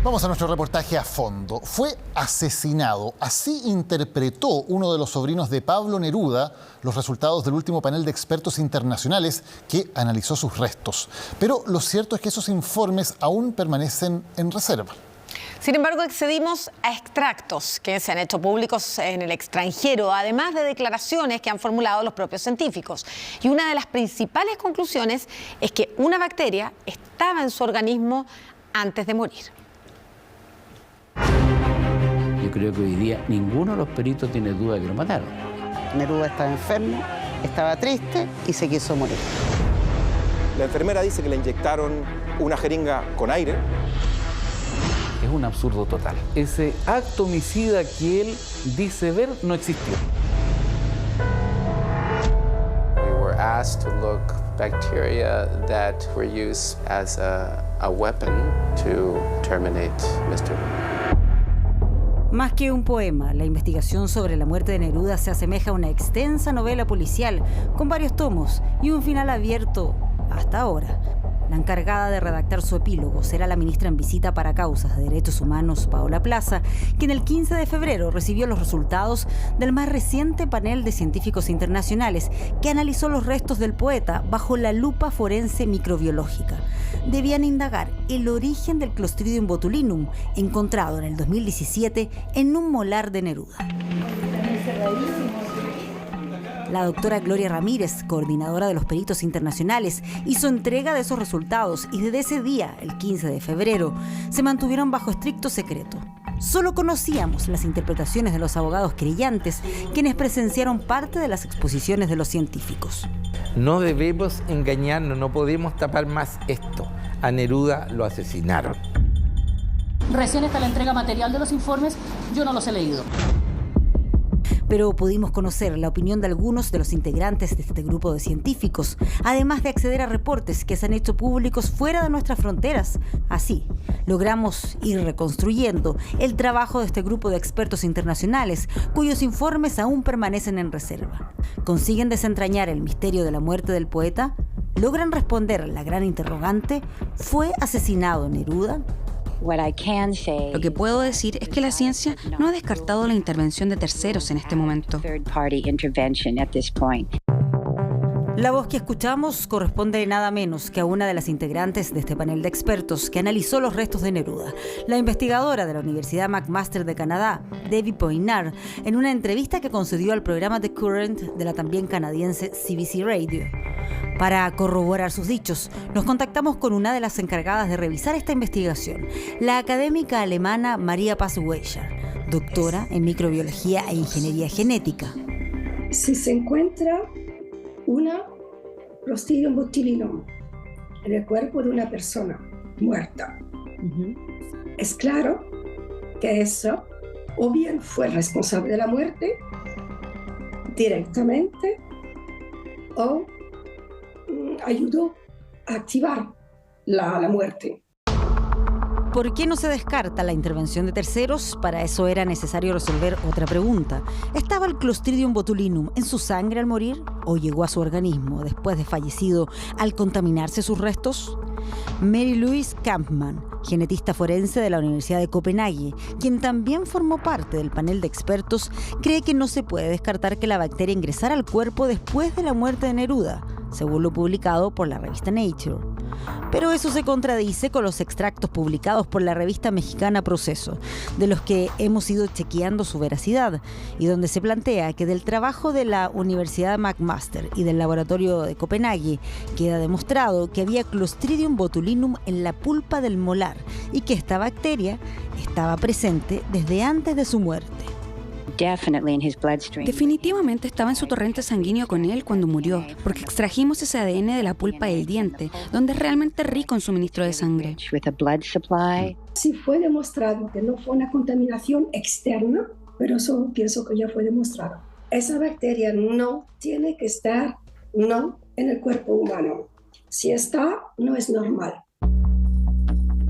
Vamos a nuestro reportaje a fondo. Fue asesinado. Así interpretó uno de los sobrinos de Pablo Neruda los resultados del último panel de expertos internacionales que analizó sus restos. Pero lo cierto es que esos informes aún permanecen en reserva. Sin embargo, accedimos a extractos que se han hecho públicos en el extranjero, además de declaraciones que han formulado los propios científicos. Y una de las principales conclusiones es que una bacteria estaba en su organismo antes de morir. Yo creo que hoy día ninguno de los peritos tiene duda de que lo mataron. Neruda estaba enfermo, estaba triste y se quiso morir. La enfermera dice que le inyectaron una jeringa con aire. Es un absurdo total. Ese acto homicida que él dice ver no existió. We were asked to look bacteria that were used as a weapon to terminate Mr. Más que un poema, la investigación sobre la muerte de Neruda se asemeja a una extensa novela policial con varios tomos y un final abierto hasta ahora. La encargada de redactar su epílogo será la ministra en visita para causas de derechos humanos, Paola Plaza, quien el 15 de febrero recibió los resultados del más reciente panel de científicos internacionales que analizó los restos del poeta bajo la lupa forense microbiológica. Debían indagar el origen del Clostridium botulinum, encontrado en el 2017 en un molar de Neruda. La doctora Gloria Ramírez, coordinadora de los peritos internacionales, hizo entrega de esos resultados y desde ese día, el 15 de febrero, se mantuvieron bajo estricto secreto. Solo conocíamos las interpretaciones de los abogados querellantes, quienes presenciaron parte de las exposiciones de los científicos. No debemos engañarnos, no podemos tapar más esto. A Neruda lo asesinaron. Recién está la entrega material de los informes, yo no los he leído. Pero pudimos conocer la opinión de algunos de los integrantes de este grupo de científicos, además de acceder a reportes que se han hecho públicos fuera de nuestras fronteras. Así, logramos ir reconstruyendo el trabajo de este grupo de expertos internacionales, cuyos informes aún permanecen en reserva. ¿Consiguen desentrañar el misterio de la muerte del poeta? ¿Logran responder la gran interrogante? ¿Fue asesinado Neruda? Lo que puedo decir es que la ciencia no ha descartado la intervención de terceros en este momento. La voz que escuchamos corresponde nada menos que a una de las integrantes de este panel de expertos que analizó los restos de Neruda, la investigadora de la Universidad McMaster de Canadá, Debbie Poinar, en una entrevista que concedió al programa The Current de la también canadiense CBC Radio. Para corroborar sus dichos, nos contactamos con una de las encargadas de revisar esta investigación, la académica alemana Maria Paz-Weischer, doctora en microbiología e ingeniería genética. Si se encuentra una Clostridium botulinum en el cuerpo de una persona muerta, es claro que eso o bien fue el responsable de la muerte directamente o ayudó a activar la muerte. ¿Por qué no se descarta la intervención de terceros? Para eso era necesario resolver otra pregunta. ¿Estaba el Clostridium botulinum en su sangre al morir o llegó a su organismo después de fallecido al contaminarse sus restos? Mary Louise Kampmann, genetista forense de la Universidad de Copenhague, quien también formó parte del panel de expertos, cree que no se puede descartar que la bacteria ingresara al cuerpo después de la muerte de Neruda, según lo publicado por la revista Nature. Pero eso se contradice con los extractos publicados por la revista mexicana Proceso, de los que hemos ido chequeando su veracidad, y donde se plantea que del trabajo de la Universidad McMaster y del laboratorio de Copenhague queda demostrado que había Clostridium botulinum en la pulpa del molar y que esta bacteria estaba presente desde antes de su muerte. Definitivamente estaba en su torrente sanguíneo con él cuando murió, porque extrajimos ese ADN de la pulpa del diente, donde es realmente rico en suministro de sangre. Sí fue demostrado que no fue una contaminación externa, pero eso pienso que ya fue demostrado. Esa bacteria no tiene que estar en el cuerpo humano. Si está, no es normal.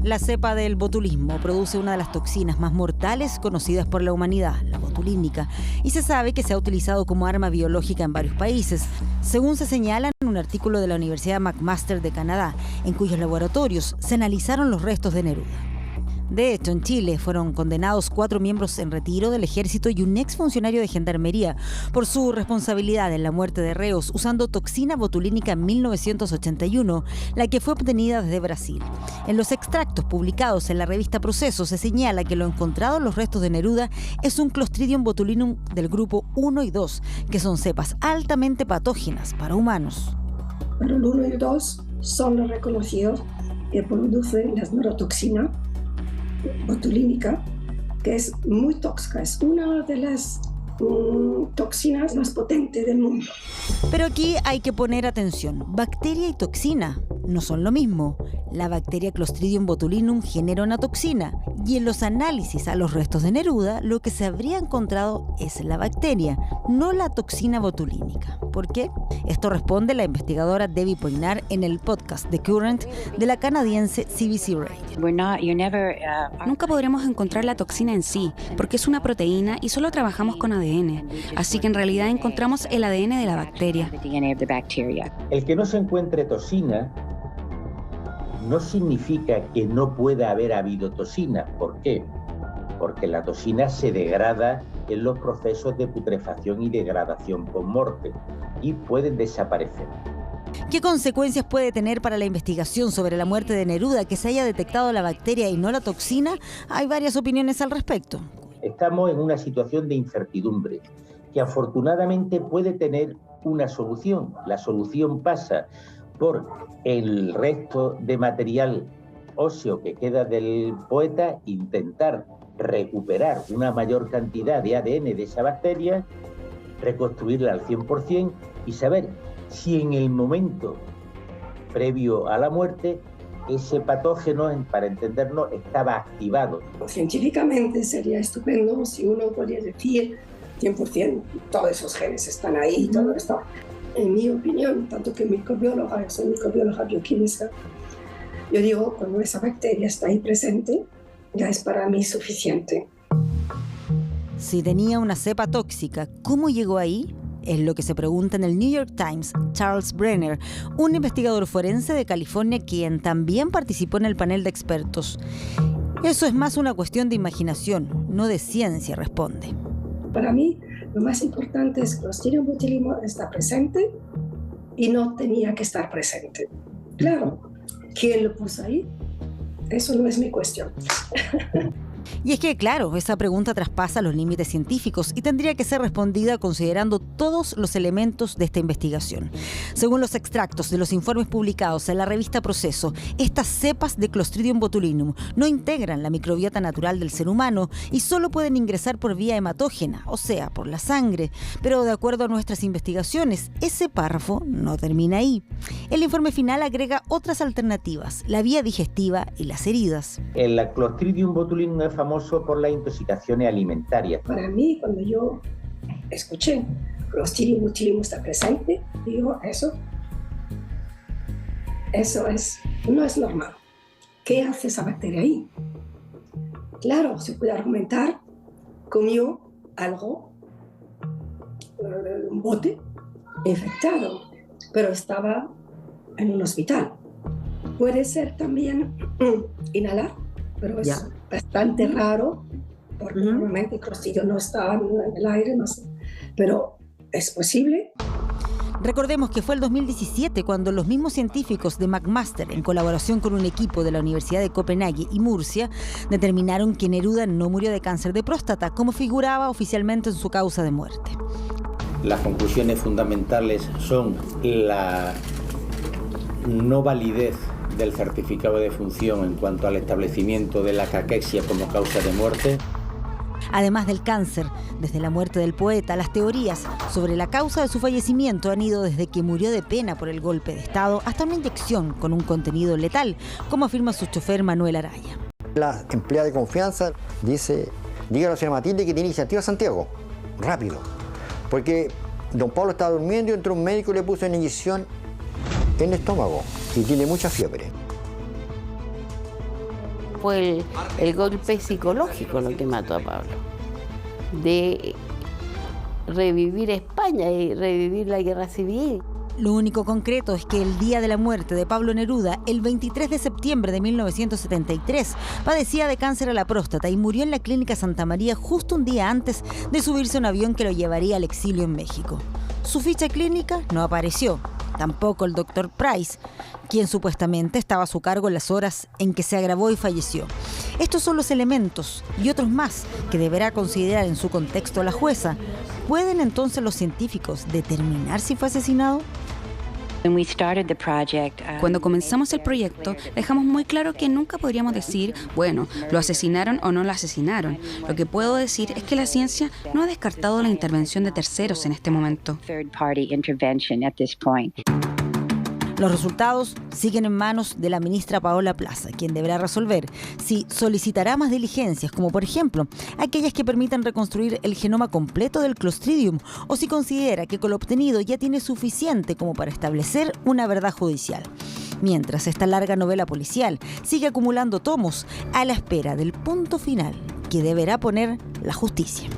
La cepa del botulismo produce una de las toxinas más mortales conocidas por la humanidad, la botulínica, y se sabe que se ha utilizado como arma biológica en varios países, según se señala en un artículo de la Universidad McMaster de Canadá, en cuyos laboratorios se analizaron los restos de Neruda. De hecho, en Chile fueron condenados 4 miembros en retiro del ejército y un exfuncionario de gendarmería por su responsabilidad en la muerte de reos usando toxina botulínica en 1981, la que fue obtenida desde Brasil. En los extractos publicados en la revista Proceso se señala que lo encontrado en los restos de Neruda es un Clostridium botulinum del grupo 1 y 2, que son cepas altamente patógenas para humanos. Pero el 1 y el 2 son los reconocidos que producen la neurotoxina botulínica, que es muy tóxica, es una de las toxinas más potentes del mundo. Pero aquí hay que poner atención. Bacteria y toxina no son lo mismo. La bacteria Clostridium botulinum genera una toxina y en los análisis a los restos de Neruda lo que se habría encontrado es la bacteria, no la toxina botulínica. ¿Por qué? Esto responde la investigadora Debbie Poinar en el podcast The Current de la canadiense CBC Radio. Nunca podremos encontrar la toxina en sí, porque es una proteína y solo trabajamos con ADN. Así que en realidad encontramos el ADN de la bacteria. El que no se encuentre toxina no significa que no pueda haber habido toxina. ¿Por qué? Porque la toxina se degrada en los procesos de putrefacción y degradación post-morte y pueden desaparecer. ¿Qué consecuencias puede tener para la investigación sobre la muerte de Neruda que se haya detectado la bacteria y no la toxina? Hay varias opiniones al respecto. Estamos en una situación de incertidumbre que afortunadamente puede tener una solución. La solución pasa por el resto de material óseo que queda del poeta, intentar recuperar una mayor cantidad de ADN de esa bacteria, reconstruirla al 100% y saber si en el momento previo a la muerte ese patógeno, para entendernos, estaba activado. Científicamente sería estupendo si uno podría decir 100%, todos esos genes están ahí, todo esto. En mi opinión, tanto que microbióloga, soy microbióloga bioquímica, yo digo, cuando esa bacteria está ahí presente, ya es para mí suficiente. Si tenía una cepa tóxica, ¿cómo llegó ahí? Es lo que se pregunta en el New York Times Charles Brenner, un investigador forense de California quien también participó en el panel de expertos. Eso es más una cuestión de imaginación, no de ciencia, responde. Para mí, lo más importante es que el Clostridium botulinum está presente y no tenía que estar presente. Claro, ¿quién lo puso ahí? Eso no es mi cuestión. Y es que, claro, esa pregunta traspasa los límites científicos y tendría que ser respondida considerando todos los elementos de esta investigación. Según los extractos de los informes publicados en la revista Proceso, estas cepas de Clostridium botulinum no integran la microbiota natural del ser humano y solo pueden ingresar por vía hematógena, o sea, por la sangre. Pero de acuerdo a nuestras investigaciones, ese párrafo no termina ahí. El informe final agrega otras alternativas, la vía digestiva y las heridas. El Clostridium botulinum es famoso por las intoxicaciones alimentarias. Para mí, cuando yo escuché Clostridium botulinum está presente, digo, eso no es normal. ¿Qué hace esa bacteria ahí? Claro, se puede argumentar, comió algo, un bote infectado, pero estaba en un hospital. Puede ser también inhalar, pero es bastante raro, porque normalmente el Clostridium no está en el aire, no sé, pero es posible. Recordemos que fue el 2017 cuando los mismos científicos de McMaster, en colaboración con un equipo de la Universidad de Copenhague y Murcia, determinaron que Neruda no murió de cáncer de próstata, como figuraba oficialmente en su causa de muerte. Las conclusiones fundamentales son la no validez del certificado de función en cuanto al establecimiento de la caquexia como causa de muerte. Además del cáncer, desde la muerte del poeta, las teorías sobre la causa de su fallecimiento han ido desde que murió de pena por el golpe de Estado hasta una inyección con un contenido letal, como afirma su chofer Manuel Araya. La empleada de confianza dice, dígale a la señora Matilde que tiene iniciativa a Santiago, rápido, porque don Pablo estaba durmiendo y entró un médico y le puso una inyección en el estómago y tiene mucha fiebre. Fue el golpe psicológico lo que mató a Pablo, de revivir España y revivir la guerra civil. Lo único concreto es que el día de la muerte de Pablo Neruda, el 23 de septiembre de 1973, padecía de cáncer a la próstata y murió en la Clínica Santa María justo un día antes de subirse a un avión que lo llevaría al exilio en México. Su ficha clínica no apareció, tampoco el doctor Price, quien supuestamente estaba a su cargo en las horas en que se agravó y falleció. Estos son los elementos y otros más que deberá considerar en su contexto la jueza. ¿Pueden entonces los científicos determinar si fue asesinado? Cuando comenzamos el proyecto, dejamos muy claro que nunca podríamos decir, bueno, lo asesinaron o no lo asesinaron. Lo que puedo decir es que la ciencia no ha descartado la intervención de terceros en este momento. Los resultados siguen en manos de la ministra Paola Plaza, quien deberá resolver si solicitará más diligencias, como por ejemplo aquellas que permitan reconstruir el genoma completo del Clostridium, o si considera que con lo obtenido ya tiene suficiente como para establecer una verdad judicial. Mientras esta larga novela policial sigue acumulando tomos a la espera del punto final que deberá poner la justicia.